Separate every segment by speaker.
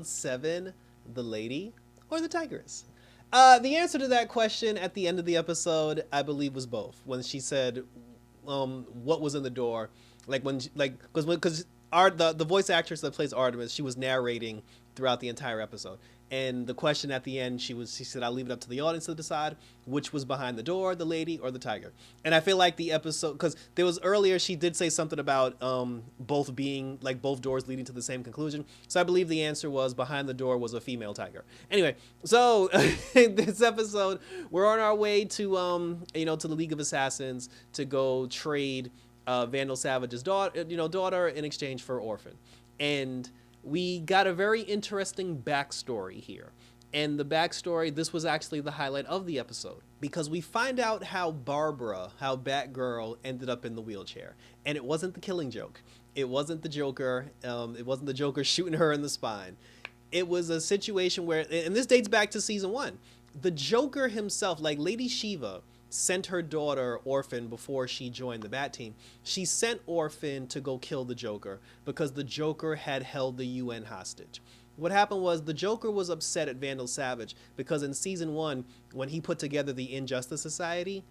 Speaker 1: episode 7 the lady or the tigress? The answer to that question at the end of the episode, I believe, was both. When she said, what was in the door, because the voice actress that plays Artemis, she was narrating throughout the entire episode. And the question at the end, she said, "I'll leave it up to the audience to decide which was behind the door, the lady or the tiger." And I feel like the episode, because there was earlier, she did say something about both being like both doors leading to the same conclusion. So I believe the answer was behind the door was a female tiger. Anyway, so this episode, we're on our way to to the League of Assassins to go trade Vandal Savage's daughter in exchange for Orphan, and we got a very interesting backstory here. And the backstory, this was actually the highlight of the episode, because we find out how Batgirl ended up in the wheelchair. And it wasn't the Killing Joke. It wasn't the Joker. It wasn't the Joker shooting her in the spine. It was a situation where, and this dates back to season 1, the Joker himself, like Lady Shiva, sent her daughter Orphan before she joined the Bat Team. She sent Orphan to go kill the Joker because the Joker had held the UN hostage. What happened was the Joker was upset at Vandal Savage because in season 1, when he put together the Injustice Society,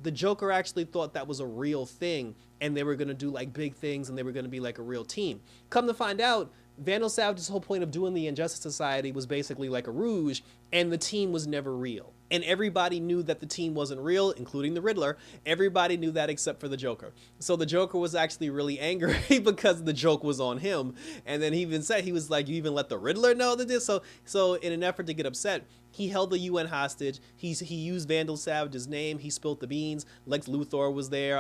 Speaker 1: the Joker actually thought that was a real thing and they were going to do like big things and they were going to be like a real team. Come to find out, Vandal Savage's whole point of doing the Injustice Society was basically like a rouge, and the team was never real. And everybody knew that the team wasn't real, including the Riddler. Everybody knew that except for the Joker. So the Joker was actually really angry because the joke was on him. And then he even said, he was like, "You even let the Riddler know that this?" So in an effort to get upset, he held the UN hostage. He used Vandal Savage's name. He spilled the beans. Lex Luthor was there.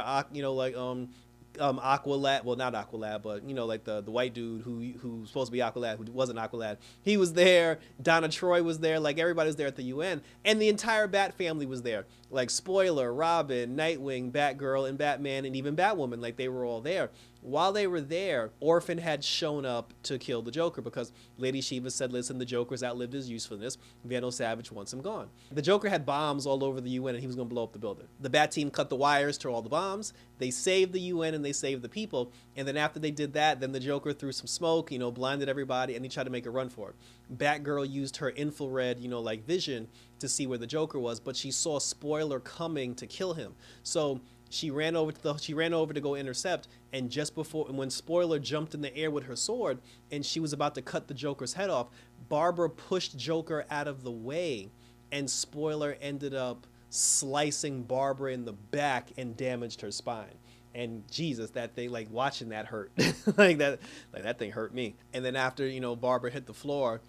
Speaker 1: Aqualad, well, not Aqualad, but like the white dude who's supposed to be Aqualad, who wasn't Aqualad. He was there. Donna Troy was there. Like everybody was there at the UN, and the entire Bat family was there. Like Spoiler, Robin, Nightwing, Batgirl, and Batman, and even Batwoman. Like they were all there. While they were there, Orphan had shown up to kill the Joker because Lady Shiva said, "Listen, the Joker's outlived his usefulness. Vandal Savage wants him gone." The Joker had bombs all over the UN and he was going to blow up the building. The Bat Team cut the wires to all the bombs. They saved the UN and they saved the people. And then after they did that, then the Joker threw some smoke, blinded everybody, and he tried to make a run for it. Batgirl used her infrared, vision to see where the Joker was, but she saw Spoiler coming to kill him. So she ran over to go intercept, and just before, when Spoiler jumped in the air with her sword and she was about to cut the Joker's head off, Barbara pushed Joker out of the way, and Spoiler ended up slicing Barbara in the back and damaged her spine. And Jesus, that thing, like watching that hurt. that thing hurt me. And then after, Barbara hit the floor,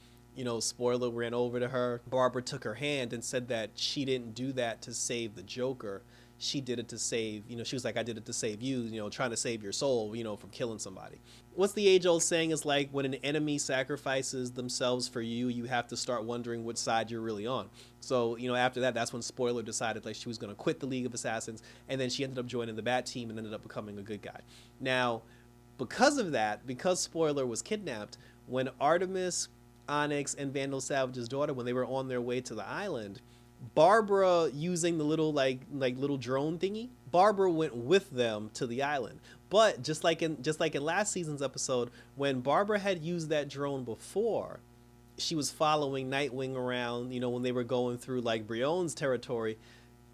Speaker 1: Spoiler ran over to her. Barbara took her hand and said that she didn't do that to save the Joker. She did it to save, she was like, "I did it to save you, trying to save your soul, from killing somebody." What's the age-old saying is like, when an enemy sacrifices themselves for you, you have to start wondering which side you're really on. So, after that, that's when Spoiler decided like she was going to quit the League of Assassins, and then she ended up joining the Bat Team and ended up becoming a good guy. Now, because of that, because Spoiler was kidnapped, when Artemis, Onyx, and Vandal Savage's daughter, when they were on their way to the island, Barbara, using the little little drone thingy, Barbara went with them to the island. But just like in last season's episode, when Barbara had used that drone before, she was following Nightwing around, when they were going through like Brionne's territory.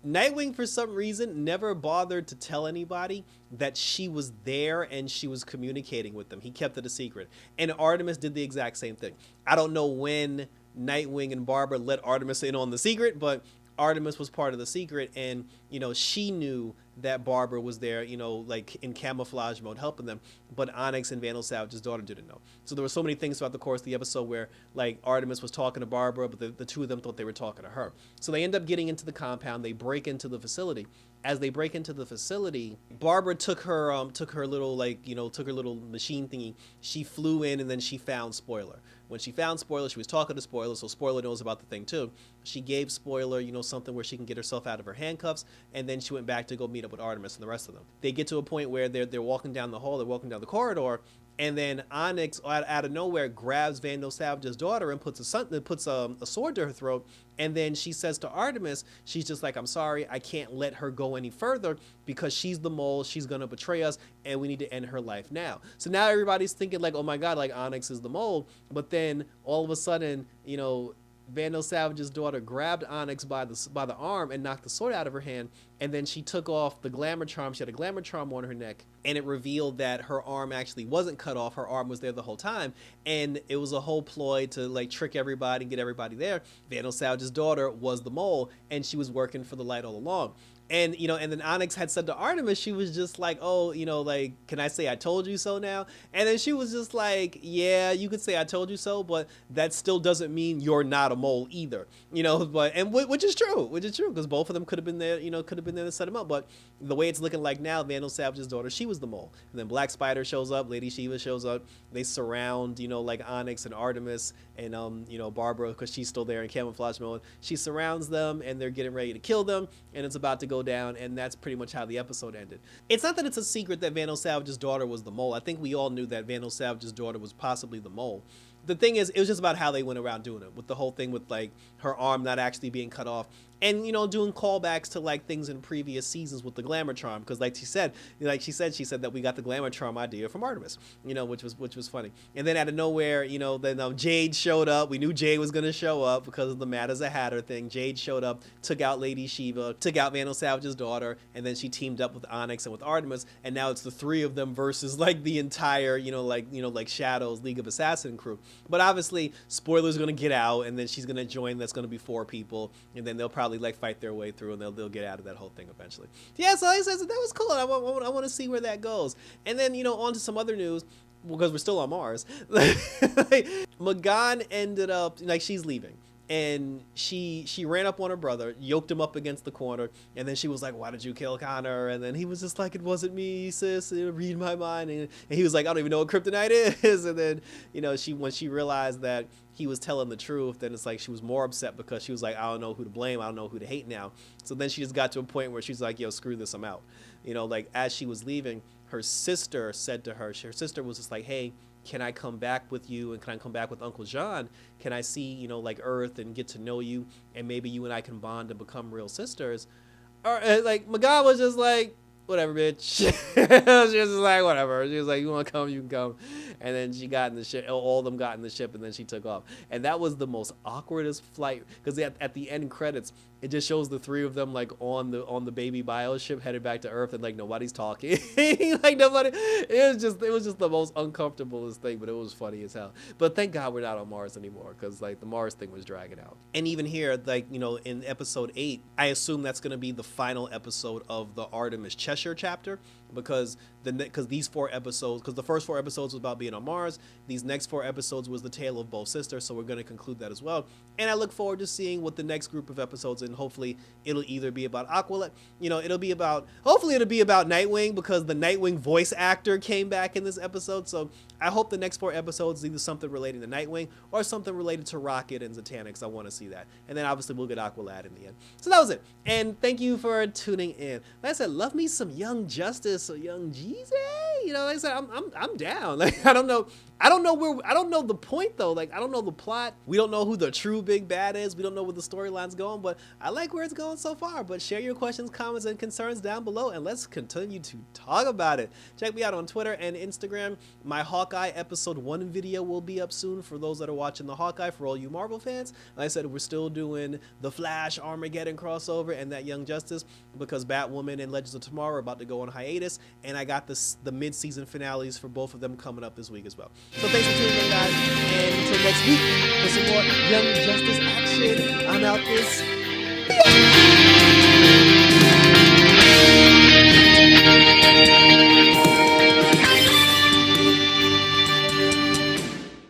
Speaker 1: Nightwing, for some reason, never bothered to tell anybody that she was there and she was communicating with them. He kept it a secret. And Artemis did the exact same thing. I don't know when Nightwing and Barbara let Artemis in on the secret, but Artemis was part of the secret, and she knew that Barbara was there, like in camouflage mode helping them, but Onyx and Vandal Savage's daughter didn't know. So there were so many things throughout the course of the episode where like Artemis was talking to Barbara, but the two of them thought they were talking to her. So they end up getting into the compound. They break into the facility. As they break into the facility, Barbara took her little machine thingy. She flew in and then she found Spoiler. When she found Spoiler, she was talking to Spoiler, so Spoiler knows about the thing too. She gave Spoiler, something where she can get herself out of her handcuffs, and then she went back to go meet up with Artemis and the rest of them. They get to a point where they're walking down the hall, they're walking down the corridor, And then Onyx, out of nowhere, grabs Vandal Savage's daughter and puts a sword to her throat. And then she says to Artemis, she's just like, I'm sorry, I can't let her go any further because she's the mole, she's going to betray us, and we need to end her life now. So now everybody's thinking like, oh my God, like Onyx is the mole. But then all of a sudden, you know, Vandal Savage's daughter grabbed Onyx by the arm and knocked the sword out of her hand, and then she took off the glamour charm. She had a glamour charm on her neck, and it revealed that her arm actually wasn't cut off. Her arm was there the whole time, and it was a whole ploy to like trick everybody and get everybody there. Vandal Savage's daughter was the mole, and she was working for the light all along. And, you know, and then Onyx had said to Artemis, she was just like, oh, you know, like, can I say I told you so now? And then she was just like, yeah, you could say I told you so, but that still doesn't mean you're not a mole either, you know, but, and which is true, because both of them could have been there, you know, could have been there to set him up. But the way it's looking like now, Vandal Savage's daughter, she was the mole. And then Black Spider shows up, Lady Shiva shows up. They surround, you know, like Onyx and Artemis and, you know, Barbara, because she's still there in camouflage mode. She surrounds them and they're getting ready to kill them. And it's about to go down, and that's pretty much how the episode ended. It's not that it's a secret that Vandal Savage's daughter was the mole. I think we all knew that Vandal Savage's daughter was possibly the mole. The thing is, it was just about how they went around doing it, with the whole thing with like her arm not actually being cut off, and you know, doing callbacks to like things in previous seasons with the glamour charm, because like she said that we got the glamour charm idea from Artemis, you know, which was funny. And then out of nowhere, you know, then Jade showed up. We knew Jade was gonna show up because of the Mad as a Hatter thing. Jade showed up, took out Lady Shiva, took out Vandal Savage's daughter, and then she teamed up with Onyx and with Artemis, and now it's the three of them versus like the entire, like Shadow's League of Assassin crew. But obviously, spoilers gonna get out, and then she's gonna join. That's gonna be 4 people, and then they'll probably like fight their way through, and they'll get out of that whole thing eventually. Yeah, so I said that was cool. I want to see where that goes. And then, you know, on to some other news, because we're still on Mars. McGann ended up like, she's leaving. And she ran up on her brother, yoked him up against the corner, and then she was like, why did you kill Connor? And then he was just like, it wasn't me, sis, read my mind. And he was like, I don't even know what kryptonite is. And then, you know, when she realized that he was telling the truth, then it's like she was more upset, because she was like, I don't know who to blame, I don't know who to hate now. So then she just got to a point where she's like, yo, screw this, I'm out. You know, like as she was leaving, her sister said to her, her sister was just like, hey, can I come back with you, and can I come back with Uncle John? Can I see, you know, like Earth and get to know you, and maybe you and I can bond and become real sisters? Or like McGann was just like, whatever, bitch. She was just like, whatever. She was like, you want to come, you can come. And then she got in the ship. All of them got in the ship, and then she took off. And that was the most awkwardest flight, because at the end credits, it just shows the 3 of them like on the baby bio ship headed back to Earth, and like nobody's talking. Like nobody. It was just the most uncomfortablest thing, but it was funny as hell. But thank God we're not on Mars anymore, because like the Mars thing was dragging out. And even here, like, you know, in episode 8, I assume that's gonna be the final episode of the Artemis Cheshire chapter, because these 4 episodes, because the first 4 episodes was about being on Mars, these next 4 episodes was the tale of both sisters, so we're going to conclude that as well. And I look forward to seeing what the next group of episodes, and hopefully it'll either be about Aqualad, you know, hopefully it'll be about Nightwing, because the Nightwing voice actor came back in this episode. So I hope the next 4 episodes is either something relating to Nightwing or something related to Rocket and Zatanna, because I want to see that. And then obviously we'll get Aqualad in the end. So that was it. And thank you for tuning in. Like I said, love me some Young Justice or Young Jeezy. You know, like I said, I'm down. Like I don't know the point though. Like I don't know the plot. We don't know who the true big bad is. We don't know where the storyline's going, but I like where it's going so far. But share your questions, comments, and concerns down below, and let's continue to talk about it. Check me out on Twitter and Instagram. My Hawkeye episode 1 video will be up soon for those that are watching the Hawkeye. For all you Marvel fans, like I said, we're still doing the Flash Armageddon crossover and that Young Justice, because Batwoman and Legends of Tomorrow are about to go on hiatus, and I got the mid-season finales for both of them coming up this week as well. So thanks for tuning in, guys, and until next week for some more Young Justice action, I'm out this.